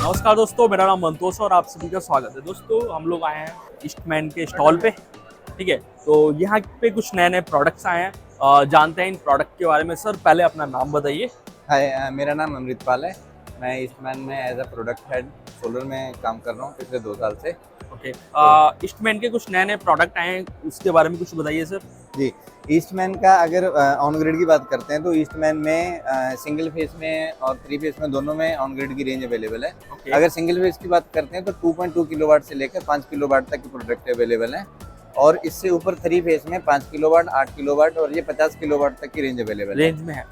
नमस्कार दोस्तों, मेरा नाम मंतोष और आप सभी का स्वागत है। दोस्तों हम लोग आए हैं ईस्टमैन के स्टॉल पे। ठीक है, तो यहाँ पे कुछ नए नए प्रोडक्ट्स आए हैं, जानते हैं इन प्रोडक्ट के बारे में। सर पहले अपना नाम बताइए। हाय, मेरा नाम अमृतपाल है। मैं ईस्टमैन में as a product head solar में काम कर रहा हूँ पिछले 2 साल से। ओके, ईस्टमैन के कुछ नए नए प्रोडक्ट आए हैं, उसके बारे में कुछ बताइए सर। जी, ईस्टमैन का अगर ऑन ग्रिड की बात करते हैं तो ईस्टमैन में सिंगल फेस में और 3 फेस में दोनों में ऑन ग्रिड की रेंज अवेलेबल है। ओके। अगर सिंगल फेस की बात करते हैं तो 2.2 किलोवाट से लेकर 5 किलोवाट तक की प्रोडक्ट अवेलेबल है, और इससे ऊपर 3 फेस में 5 किलोवाट, 8 किलोवाट और ये 50 किलोवाट तक की रेंज अवेलेबल है। रेंज में है।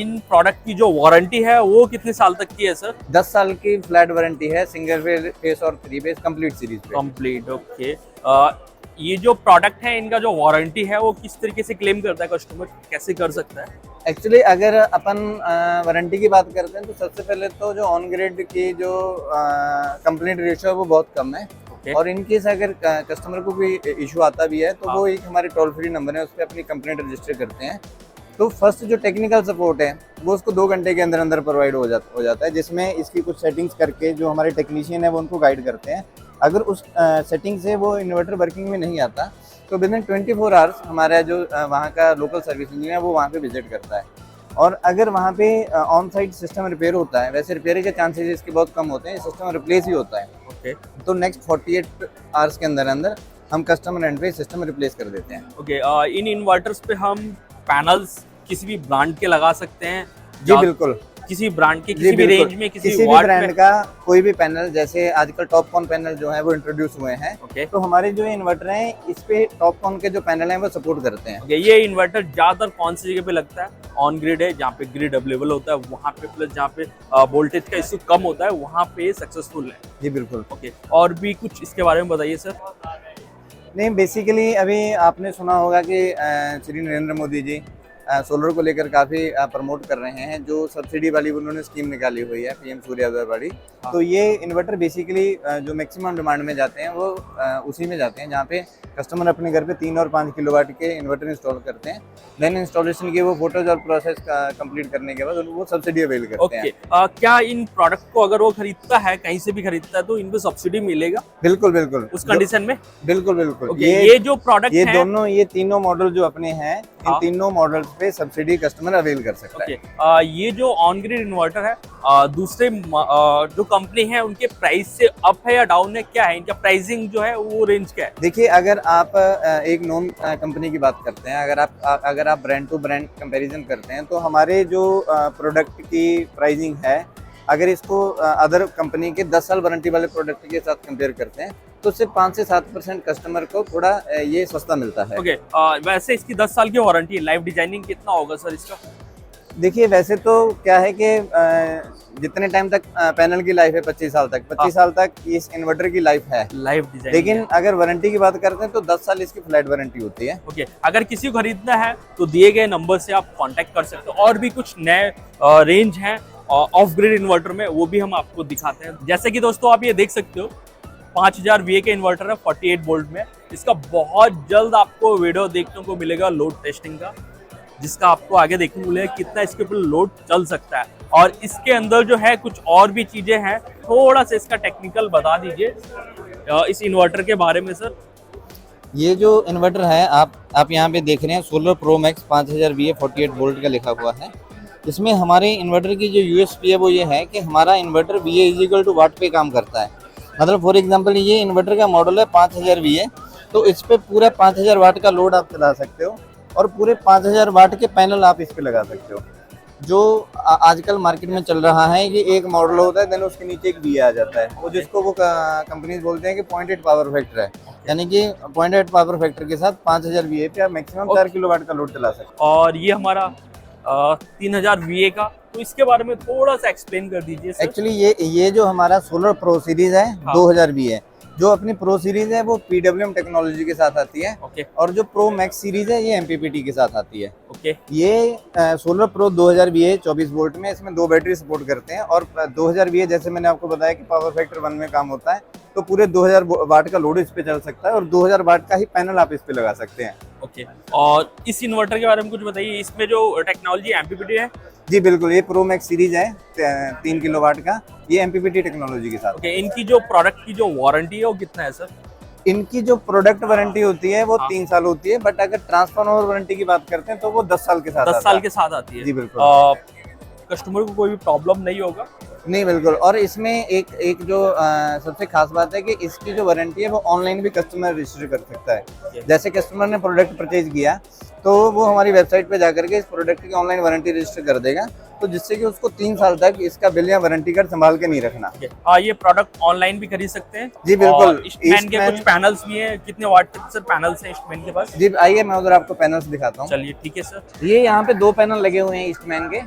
इन प्रोडक्ट की जो वारंटी है वो कितने साल तक की है सर? 10 साल की फ्लैट वारंटी है सिंगल फेस और 3 फेस कंप्लीट सीरीज पे। कंप्लीट। ओके, ये जो प्रोडक्ट है इनका जो वारंटी है वो किस तरीके से क्लेम करता है कस्टमर, कैसे कर सकता है? एक्चुअली अगर अपन वारंटी की बात करते हैं तो सबसे पहले तो जो ऑन ग्रिड की जो कंप्लेंट रेशियो है वो बहुत कम है। Okay. और इनकेस अगर कस्टमर को कोई इशू आता भी है तो वो एक हमारे टोल फ्री नंबर है, उस पर अपनी कंप्लेंट रजिस्टर करते हैं। तो फर्स्ट जो टेक्निकल सपोर्ट है वो उसको 2 घंटे के अंदर अंदर प्रोवाइड हो जाता है, जिसमें इसकी कुछ सेटिंग्स करके जो हमारे टेक्नीशियन है वो उनको गाइड करते हैं। अगर उस सेटिंग से वो इन्वर्टर वर्किंग में नहीं आता तो विद इन 24 आवर्स हमारा जो वहाँ का लोकल सर्विस इंजीनियर है वो वहाँ पे विजिट करता है। और अगर वहाँ पे ऑन साइट सिस्टम रिपेयर होता है, वैसे रिपेयर के चांसेस इसके बहुत कम होते हैं, सिस्टम रिप्लेस ही होता है। ओके। तो नेक्स्ट 48 आवर्स के अंदर अंदर हम कस्टमर एंड पे सिस्टम रिप्लेस कर देते हैं। ओके, इन इन्वर्टर्स पे हम पैनल्स किसी भी ब्रांड के लगा सकते हैं? जी बिल्कुल, किसी ब्रांड के, किसी भी रेंज में, किसी भी वाट ब्रांड में? का कोई भी पैनल, जैसे आजकल टॉपकॉन पैनल जो है वो इंट्रोड्यूस हुए हैं। ओके। तो हमारे जो इन्वर्टर हैं इस पे टॉपकॉन के जो पैनल हैं वो सपोर्ट करते हैं। ओके, ये इन्वर्टर ज्यादातर कौन सी जगह पे लगता है? ऑन ग्रिड है जहाँ पे ग्रिड अवेलेबल होता है वहाँ पे, प्लस जहाँ पे वोल्टेज का इशू कम होता है वहाँ पे सक्सेसफुल है। जी बिल्कुल। ओके, और भी कुछ इसके बारे में बताइए सर। नहीं, बेसिकली अभी आपने सुना होगा कि श्री नरेंद्र मोदी जी सोलर को लेकर काफ़ी प्रमोट कर रहे हैं। जो सब्सिडी वाली उन्होंने स्कीम निकाली हुई है पीएम सूर्योदय वाली। हाँ। तो ये इन्वर्टर बेसिकली जो मैक्सिमम डिमांड में जाते हैं वो उसी में जाते हैं जहाँ पे कस्टमर अपने घर पे 3 और 5 किलोवाट के इन्वर्टर इंस्टॉल करते हैं। देन इंस्टॉलेशन के वो फोटोज और प्रोसेस कंप्लीट करने के बाद वो सब्सिडी अवेल करते हैं। क्या इन प्रोडक्ट को अगर वो खरीदता है, कहीं से भी खरीदता है, तो इन पे सब्सिडी मिलेगा बिल्कुल बिल्कुल उस कंडीशन में? बिल्कुल बिल्कुल। ये जो प्रोडक्ट ये तीनों मॉडल जो अपने हैं, इन तीनों मॉडल्स पे सब्सिडी कस्टमर अवेल कर सकता है। ये जो ऑन ग्रिड इन्वर्टर है, दूसरे जो कंपनी है उनके प्राइस से अप है या डाउन है, क्या है इनका प्राइसिंग जो है वो रेंज क्या है? देखिए, अगर आप एक नॉन कंपनी की बात करते हैं, अगर आप ब्रांड टू ब्रांड कंपैरिजन करते हैं तो हमारे जो प्रोडक्ट की प्राइसिंग है, अगर इसको अदर कंपनी के 10 साल वारंटी वाले प्रोडक्ट के साथ कंपेयर करते हैं तो सिर्फ 5 से 7% कस्टमर को थोड़ा ये सस्ता मिलता है। ओके, वैसे इसकी 10 साल की वारंटी है। लाइफ डिजाइनिंग कितना होगा सर इसका? देखिए, वैसे तो क्या है कि जितने टाइम तक पैनल की लाइफ है 25 साल तक, 25 साल तक इस इन्वर्टर की लाइफ है लाइफ डिजाइन। लेकिन अगर वारंटी की बात करते हैं तो 10 साल इसकी फ्लैट वारंटी होती है। ओके, अगर किसी को खरीदना है तो दिए गए नंबर से आप कांटेक्ट कर सकते हो। और भी कुछ नए रेंज हैं ऑफ ग्रिड इन्वर्टर में, वो भी हम आपको दिखाते हैं। जैसे कि दोस्तों आप ये देख सकते हो 5000 VA के इन्वर्टर है 48 वोल्ट में। इसका बहुत जल्द आपको वीडियो देखने को मिलेगा लोड टेस्टिंग का, जिसका आपको आगे देखने को मिलेगा कितना इसके ऊपर लोड चल सकता है। और इसके अंदर जो है कुछ और भी चीजें हैं, थोड़ा सा इसका टेक्निकल बता दीजिए इस इन्वर्टर के बारे में सर। ये जो इन्वर्टर है आप यहाँ पे देख रहे हैं, solar pro max 5000 VA 48 volt का लिखा हुआ है। इसमें हमारे इन्वर्टर की जो यूएसपी है वो ये है कि हमारा इन्वर्टर VA इक्वल टू वाट पे काम करता है। मतलब फॉर एग्जांपल ये इन्वर्टर का मॉडल है 5000 VA, तो इस पे पूरा 5000 वाट का लोड आप चला सकते हो और पूरे 5000 वाट के पैनल आप इस पे लगा सकते हो। जो आजकल मार्केट में चल रहा है कि एक मॉडल होता है, देन उसके नीचे एक VA आ जाता है, वो जिसको वो कंपनीज बोलते हैं कि 0.8 पावर फैक्टर है। यानी कि 0.8 पावर फैक्टर के साथ 5000 VA पे आप मैक्सिमम 4 किलोवाट का लोड चला सकते हो। और ये हमारा 3000 VA का, तो इसके बारे में थोड़ा सा एक्सप्लेन कर दीजिए सर। एक्चुअली ये जो हमारा सोलर प्रो सीरीज है 2000 VA, जो अपनी प्रो सीरीज है वो PWM टेक्नोलॉजी के साथ आती है। ओके। और जो प्रो मैक्स सीरीज है ये MPPT के साथ आती है। ओके। ये सोलर प्रो 2000 VA 24 वोल्ट में, इसमें 2 बैटरी सपोर्ट करते हैं। और 2000 VA जैसे मैंने आपको बताया कि पावर फैक्टर 1 में काम होता है, तो पूरे 2000 वाट का लोड इस पे चल सकता है और 2000 वाट का ही पैनल आप इस पे लगा सकते हैं। ओके, और इस इन्वर्टर के बारे में कुछ बताइए, इसमें जो टेक्नोलॉजी एमपीपीटी है। जी बिल्कुल, ये प्रो मैक्स सीरीज है 3 किलोवाट का, ये एमपीपीटी टेक्नोलॉजी के साथ। ओके, इनकी जो प्रोडक्ट की जो वारंटी है वो कितना है सर? इनकी जो प्रोडक्ट वारंटी होती है वो हाँ। 3 साल होती है, बट अगर ट्रांसफॉर्मर वारंटी की बात करते हैं तो वो 10 साल के साथ 10 साल के साथ आती है। जी बिल्कुल। कस्टमर को कोई भी प्रॉब्लम नहीं होगा। नहीं बिल्कुल, और इसमें एक जो सबसे खास बात है कि इसकी जो वारंटी है वो ऑनलाइन भी कस्टमर रजिस्टर कर सकता है। जैसे कस्टमर ने प्रोडक्ट परचेज किया तो वो हमारी वेबसाइट पे जाकर के इस प्रोडक्ट की ऑनलाइन वारंटी रजिस्टर कर देगा, तो जिससे कि उसको 3 साल तक इसका बिल या वारंटी कार्ड संभाल के नहीं रखना। ये प्रोडक्ट ऑनलाइन भी खरीद सकते हैं? जी बिल्कुल। ईस्टमैन के कुछ पैनल्स भी हैं, कितने वाट तक सर पैनल्स हैं ईस्टमैन के पास? जी आइए मैं उधर आपको पैनल्स दिखाता हूँ। चलिए ठीक है सर। ये यहाँ पे 2 पैनल लगे हुए हैं ईस्टमैन के।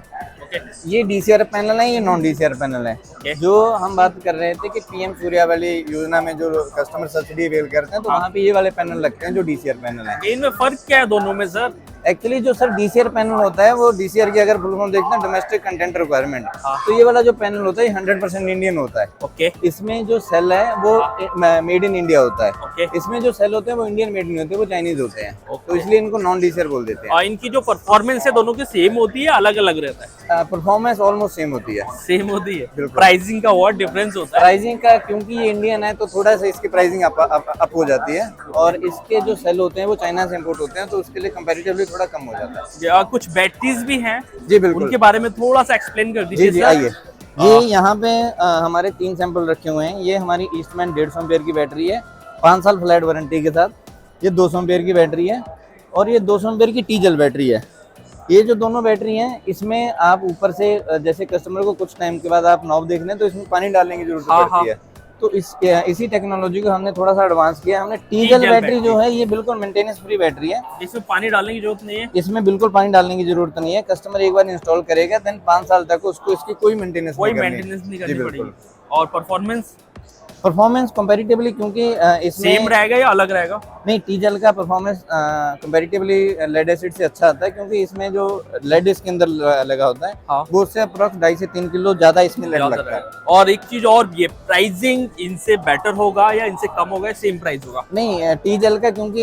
ये डीसीआर पैनल है, ये नॉन डीसीआर पैनल है। जो हम बात कर रहे थे कि पीएम सूर्या वाली योजना में जो कस्टमर सब्सिडी अवेल करते हैं, तो वहाँ पे ये वाले पैनल लगते हैं जो डीसीआर पैनल है। इनमें फर्क क्या है दोनों में सर? एक्चुअली जो सर डीसीआर पैनल होता है वो डीसीआर की अगर फुल फॉर्म देखते हैं डोमेस्टिक कंटेंट रिक्वायरमेंट, तो ये वाला जो पैनल होता है 100% इंडियन होता है। ओके। इसमें जो सेल है वो मेड इन इंडिया होता है। ओके। इसमें जो सेल होते हैं वो इंडियन मेड नहीं होते, वो चाइनीज होते हैं, तो इसलिए इनको नॉन डीसीआर बोल देते हैं। और इनकी जो परफॉर्मेंस है दोनों की सेम होती है, अलग अलग रहता है? परफॉर्मेंस ऑलमोस्ट सेम होती है। सेम होती है। बिल्कुल। प्राइसिंग का बहुत डिफरेंस होता है? प्राइसिंग का क्योंकि ये इंडियन है तो थोड़ा सा इसकी प्राइसिंग अप हो जाती है, और इसके जो सेल होते हैं वो चाइना से इंपोर्ट होते हैं, तो उसके लिए कंपैरेटिवली थोड़ा कम हो जाता है। कुछ बैटरीज भी हैं? जी बिल्कुल। उनके बारे में थोड़ा सा एक्सप्लेन कर दीजिए। जी आइए। ये यहाँ पे हमारे 3 सैंपल रखे हुए हैं। ये हमारी ईस्टमैन 150 एम्पीयर की बैटरी है, 5 साल फ्लैट वारंटी के साथ। ये 200 एम्पीयर की बैटरी है, और ये 200 एम्पीयर की टी-जेल बैटरी है। ये जो दोनों बैटरी हैं, इसमें आप ऊपर से जैसे कस्टमर को कुछ टाइम के बाद आप नॉब देख लें तो इसमें पानी डालने की जरूरत पड़ती है, तो इसी टेक्नोलॉजी को हमने थोड़ा सा एडवांस किया। हमने टी-जेल बैटरी जो है ये बिल्कुल मेंटेनेंस फ्री बैटरी है, इसमें पानी डालने की जरूरत नहीं है। इसमें बिल्कुल पानी डालने की जरूरत नहीं है। कस्टमर एक बार इंस्टॉल करेगा देन 5 साल तक उसको इसकी कोई मेंटेनेंस नहीं करनी पड़ेगी। और परफॉर्मेंस कंपैरेटिवली क्योंकि इसमें सेम रहेगा या अलग रहेगा? नहीं, टी-जेल का परफॉर्मेंस कंपैरेटिवली लेड एसिड से अच्छा आता है, क्योंकि इसमें जो लेड इसके अंदर लगा होता है, हाँ। वो उससे अप्रोक्स 2.5 से 3 किलो ज्यादा इसमें लेड लगता है। और एक चीज और भी है, प्राइसिंग इनसे बेटर होगा या इनसे कम होगा, सेम प्राइस होगा? नहीं, टी-जेल का क्योंकि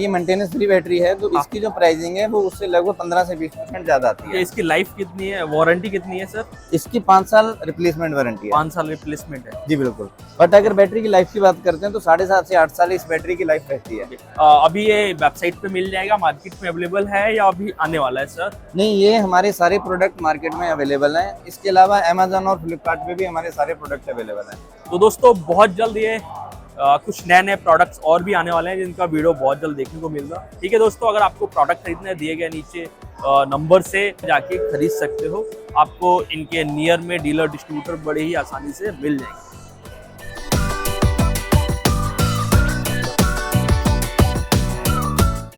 ये मेंटेनेंस फ्री बैटरी है, तो इसकी जो प्राइसिंग है वो उससे लगभग 15 से 20% ज्यादा आती है। इसकी लाइफ कितनी है, वारंटी कितनी है सर? इसकी 5 साल रिप्लेसमेंट वारंटी है। 5 साल रिप्लेसमेंट है? जी बिल्कुल। बट अगर बैटरी की लाइफ की बात करते हैं तो 7.5 से 8 साल इस बैटरी की लाइफ रहती है। अभी ये वेबसाइट पे मिल जाएगा, मार्केट में अवेलेबल है या अभी आने वाला है सर? नहीं, ये हमारे सारे प्रोडक्ट मार्केट में अवेलेबल हैं। इसके अलावा अमेजन और फ्लिपकार्ट पे भी हमारे सारे प्रोडक्ट अवेलेबल हैं। तो दोस्तों बहुत जल्द ये कुछ नए नए प्रोडक्ट्स और भी आने वाले हैं, जिनका वीडियो बहुत जल्द देखने को मिल रहा है। ठीक है दोस्तों, अगर आपको प्रोडक्ट खरीदने दिए गए नीचे नंबर से जाके खरीद सकते हो। आपको इनके नियर में डीलर डिस्ट्रीब्यूटर बड़े ही आसानी से मिल जाएंगे।